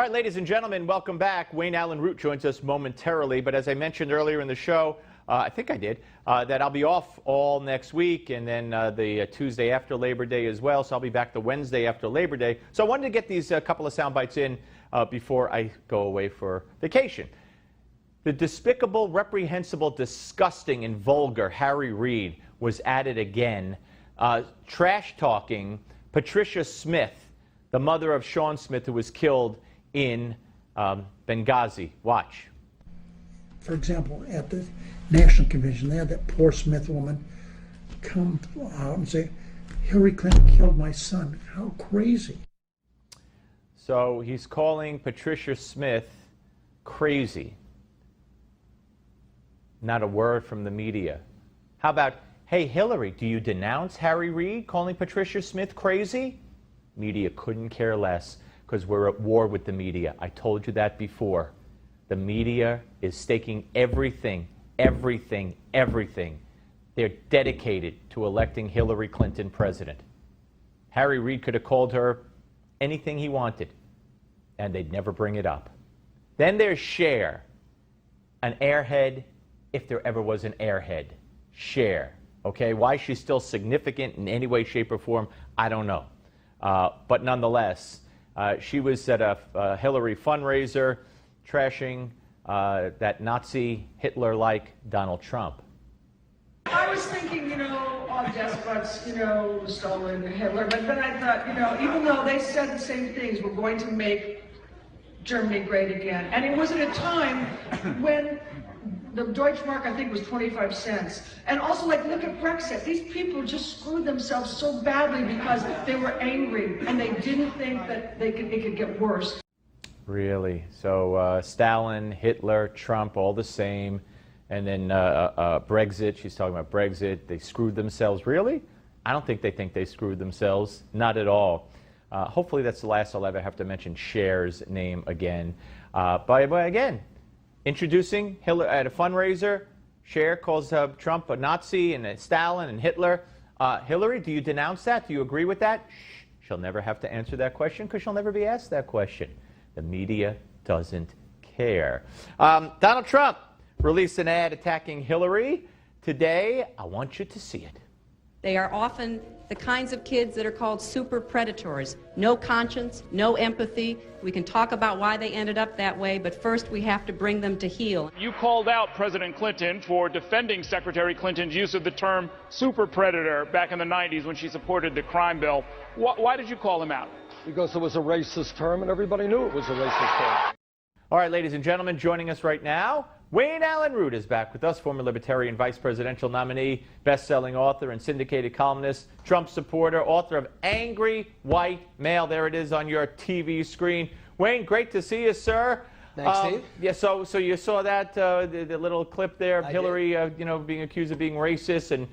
All right, ladies and gentlemen, welcome back. Allyn Root joins us momentarily, but as I mentioned earlier in the show, I think I did, that I'll be off all next week and then the Tuesday after Labor Day as well, so I'll be back the Wednesday after Labor Day. So I wanted to get these couple of sound bites in before I go away for vacation. The despicable, reprehensible, disgusting, and vulgar Harry Reid was at it again, trash-talking Patricia Smith, the mother of Sean Smith, who was killed in Benghazi. Watch. For example, at the National Convention, they had that poor Smith woman come out and say, Hillary Clinton killed my son. How crazy. So he's calling Patricia Smith crazy. Not a word from the media. How about, hey, Hillary, do you denounce Harry Reid calling Patricia Smith crazy? Media couldn't care less because we're at war with the media. I told you that before. The media is staking everything. They're dedicated to electing Hillary Clinton president. Harry Reid could have called her anything he wanted, and they'd never bring it up. Then there's Cher, an airhead, if there ever was an airhead. Cher, okay? Why she's still significant in any way, shape, or form, I don't know. But nonetheless, she was at a Hillary fundraiser trashing that Nazi Hitler-like Donald Trump. I was thinking, all despots, Stalin and Hitler, but then I thought, even though they said the same things, we're going to make Germany great again. And it was at a time when the Deutschmark, I think, was 25 cents. And also, look at Brexit. These people just screwed themselves so badly because they were angry and they didn't think that it could get worse. Really? So Stalin, Hitler, Trump, all the same. And then Brexit, she's talking about Brexit. They screwed themselves. Really? I don't think they screwed themselves. Not at all. Hopefully that's the last I'll ever have to mention Cher's name again. But again, introducing Hillary at a fundraiser, Cher calls Trump a Nazi and Stalin and Hitler. Hillary, do you denounce that? Do you agree with that? Shh, she'll never have to answer that question because she'll never be asked that question. The media doesn't care. Donald Trump released an ad attacking Hillary today. I want you to see it. They are often the kinds of kids that are called super predators. No conscience, no empathy. We can talk about why they ended up that way, but first we have to bring them to heel. You called out President Clinton for defending Secretary Clinton's use of the term super predator back in the 90s when she supported the crime bill. Why did you call him out? Because it was a racist term and everybody knew it was a racist term. All right, ladies and gentlemen, joining us right now, Allyn Root is back with us, former Libertarian vice presidential nominee, best-selling author and syndicated columnist, Trump supporter, author of Angry White Male. There it is on your TV screen. Wayne, great to see you, sir. Thanks, Steve. Yeah, so you saw that, the little clip there of Hillary, being accused of being racist, and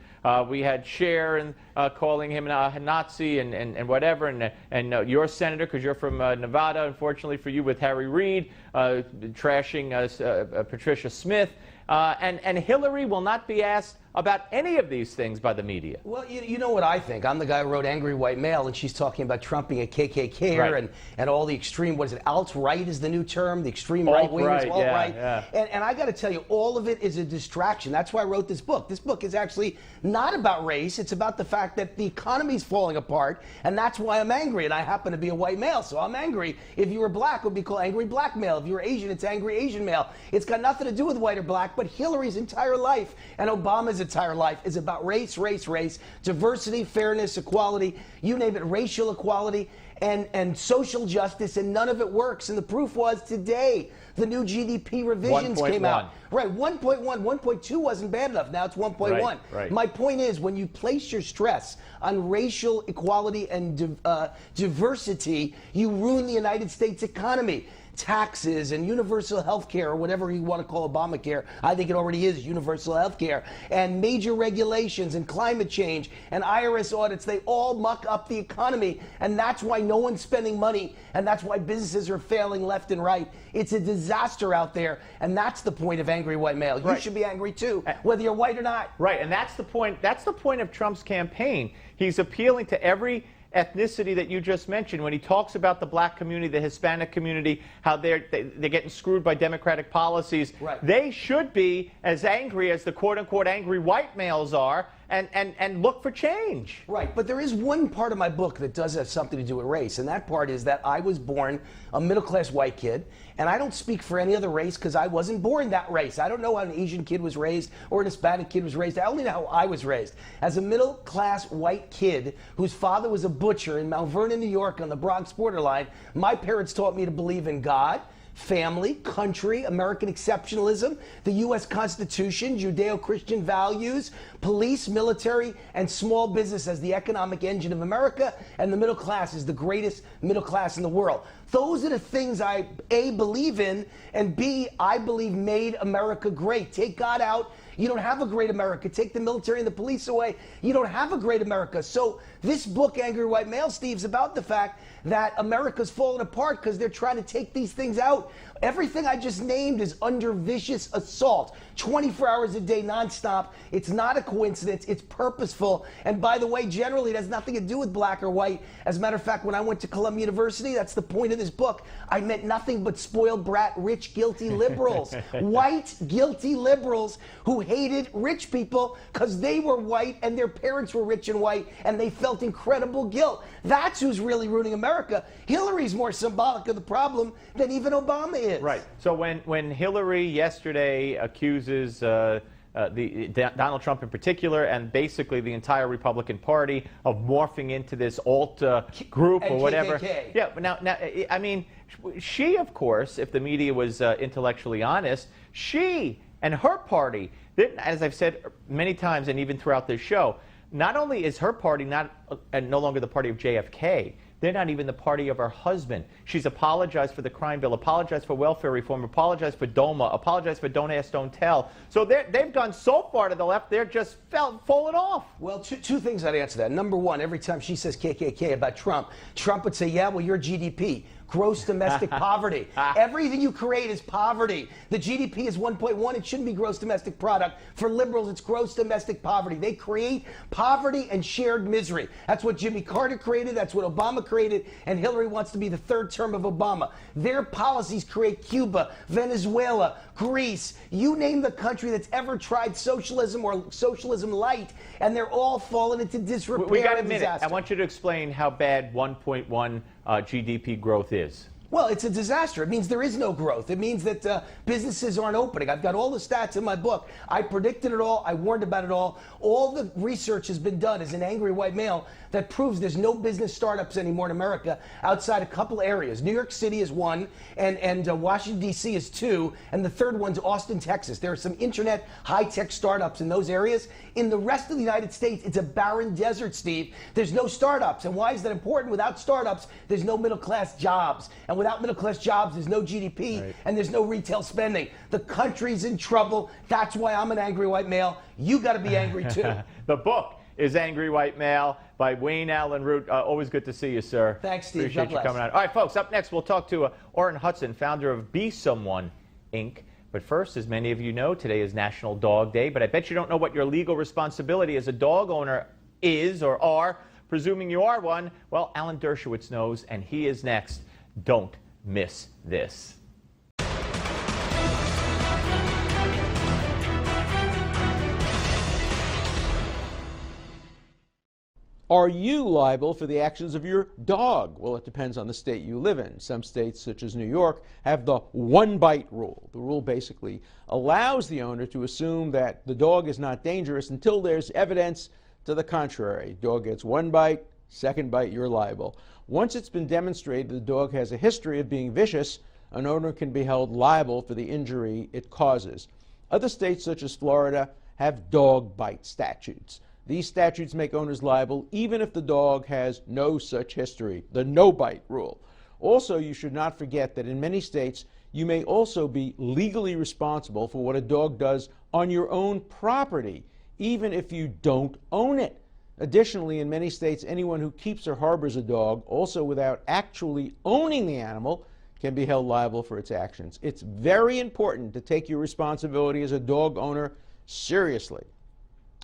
we had Cher and calling him a Nazi and whatever, and your senator, because you're from Nevada, unfortunately for you, with Harry Reid, trashing Patricia Smith, and Hillary will not be asked about any of these things by the media. Well, you know what I think. I'm the guy who wrote Angry White Male, and she's talking about Trump being a KKKer right. and all the extreme, what is it, alt-right is the new term, the extreme right-wing is alt-right. Yeah. And I got to tell you, all of it is a distraction. That's why I wrote this book. This book is actually not about race. It's about the fact that the economy's falling apart, and that's why I'm angry, and I happen to be a white male, so I'm angry. If you were black, it would be called Angry Black Male. If you were Asian, it's Angry Asian Male. It's got nothing to do with white or black, but Hillary's entire life and Obama's entire life is about race, diversity, fairness, equality, you name it, racial equality, and social justice, and none of it works. And the proof was today, the new GDP revisions came out. Right, 1.1, 1.2 wasn't bad enough. Now it's 1.1. Right. My point is, when you place your stress on racial equality and diversity, you ruin the United States economy. Taxes and universal health care, or whatever you want to call Obamacare. I think it already is universal health care. And major regulations and climate change and IRS audits, they all muck up the economy. And that's why no one's spending money. And that's why businesses are failing left and right. It's a disaster out there. And that's the point of Angry White Male. You should be angry too, whether you're white or not. Right, and that's the point. That's the point of Trump's campaign. He's appealing to every ethnicity that you just mentioned, when he talks about the black community, the Hispanic community, how they're getting screwed by Democratic policies, Right. they should be as angry as the quote-unquote angry white males are, and look for change. Right, but there is one part of my book that does have something to do with race, and that part is that I was born a middle-class white kid, and I don't speak for any other race because I wasn't born that race. I don't know how an Asian kid was raised or an Hispanic kid was raised. I only know how I was raised. As a middle-class white kid whose father was a butcher in Mount Vernon, New York on the Bronx borderline, my parents taught me to believe in God, family, country, American exceptionalism, the U.S. Constitution, Judeo-Christian values, police, military, and small business as the economic engine of America, and the middle class is the greatest middle class in the world. Those are the things I, A, believe in, and B, I believe made America great. Take God out, you don't have a great America. Take the military and the police away, you don't have a great America. So this book, Angry White Male, Steve, is about the fact that America's falling apart because they're trying to take these things out. Everything I just named is under vicious assault. 24 hours a day, nonstop. It's not a coincidence. It's purposeful. And by the way, generally, it has nothing to do with black or white. As a matter of fact, when I went to Columbia University, that's the point of this book. I met nothing but spoiled brat, rich, guilty liberals. White, guilty liberals who hated rich people because they were white and their parents were rich and white and they felt incredible guilt. That's who's really ruining America. Hillary's more symbolic of the problem than even Obama is. Right. So when Hillary yesterday accuses Donald Trump in particular, and basically the entire Republican Party of morphing into this alt group or whatever. KKK. Yeah. Now, I mean, she, of course, if the media was intellectually honest, she and her party, as I've said many times, and even throughout this show, not only is her party no longer the party of JFK. They're not even the party of her husband. She's apologized for the crime bill, apologized for welfare reform, apologized for DOMA, apologized for Don't Ask, Don't Tell. So they've gone so far to the left, they're just falling off. Well, two things I'd answer that. Number one, every time she says KKK about Trump, Trump would say, yeah, well, your GDP. Gross domestic poverty. Everything you create is poverty. The GDP is 1.1. It shouldn't be gross domestic product. For liberals, it's gross domestic poverty. They create poverty and shared misery. That's what Jimmy Carter created. That's what Obama created. And Hillary wants to be the third term of Obama. Their policies create Cuba, Venezuela, Greece. You name the country that's ever tried socialism or socialism light, and they're all falling into disrepair. We got a and minute. disaster. I want you to explain how bad 1.1 GDP growth is. Well, it's a disaster. It means there is no growth. It means that businesses aren't opening. I've got all the stats in my book. I predicted it all. I warned about it all. All the research has been done as an angry white male that proves there's no business startups anymore in America outside a couple areas. New York City is one, and Washington, D.C. is two, and the third one's Austin, Texas. There are some internet high-tech startups in those areas. In the rest of the United States, it's a barren desert, Steve. There's no startups. And why is that important? Without startups, there's no middle-class jobs. And without middle-class jobs, there's no GDP, right, and there's no retail spending. The country's in trouble. That's why I'm an angry white male. You got to be angry, too. The book is Angry White Male by Wayne Allyn Root. Always good to see you, sir. Thanks, Steve. Appreciate you coming on. All right, folks, up next, we'll talk to Orrin Hudson, founder of Be Someone, Inc. But first, as many of you know, today is National Dog Day, but I bet you don't know what your legal responsibility as a dog owner is or are. Presuming you are one, well, Alan Dershowitz knows, and he is next. Don't miss this. Are you liable for the actions of your dog? Well, it depends on the state you live in. Some states, such as New York, have the one-bite rule. The rule basically allows the owner to assume that the dog is not dangerous until there's evidence to the contrary. Dog gets one bite, second bite, you're liable. Once it's been demonstrated the dog has a history of being vicious, an owner can be held liable for the injury it causes. Other states, such as Florida, have dog bite statutes. These statutes make owners liable even if the dog has no such history, the no-bite rule. Also, you should not forget that in many states, you may also be legally responsible for what a dog does on your own property, even if you don't own it. Additionally, in many states, anyone who keeps or harbors a dog, also without actually owning the animal, can be held liable for its actions. It's very important to take your responsibility as a dog owner seriously.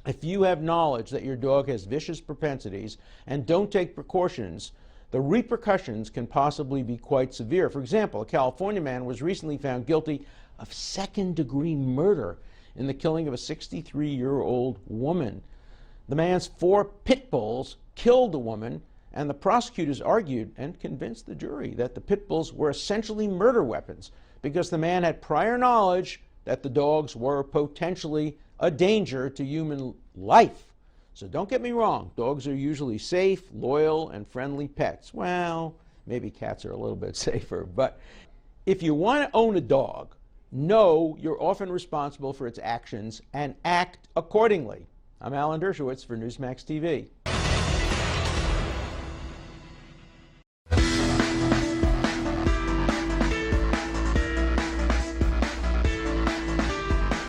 If you have knowledge that your dog has vicious propensities and don't take precautions, the repercussions can possibly be quite severe. For example, a California man was recently found guilty of second-degree murder in the killing of a 63-year-old woman. The man's 4 pit bulls killed the woman, and the prosecutors argued and convinced the jury that the pit bulls were essentially murder weapons because the man had prior knowledge that the dogs were potentially a danger to human life. So don't get me wrong, dogs are usually safe, loyal, and friendly pets. Well, maybe cats are a little bit safer, but if you want to own a dog, know you're often responsible for its actions and act accordingly. I'm Alan Dershowitz for Newsmax TV.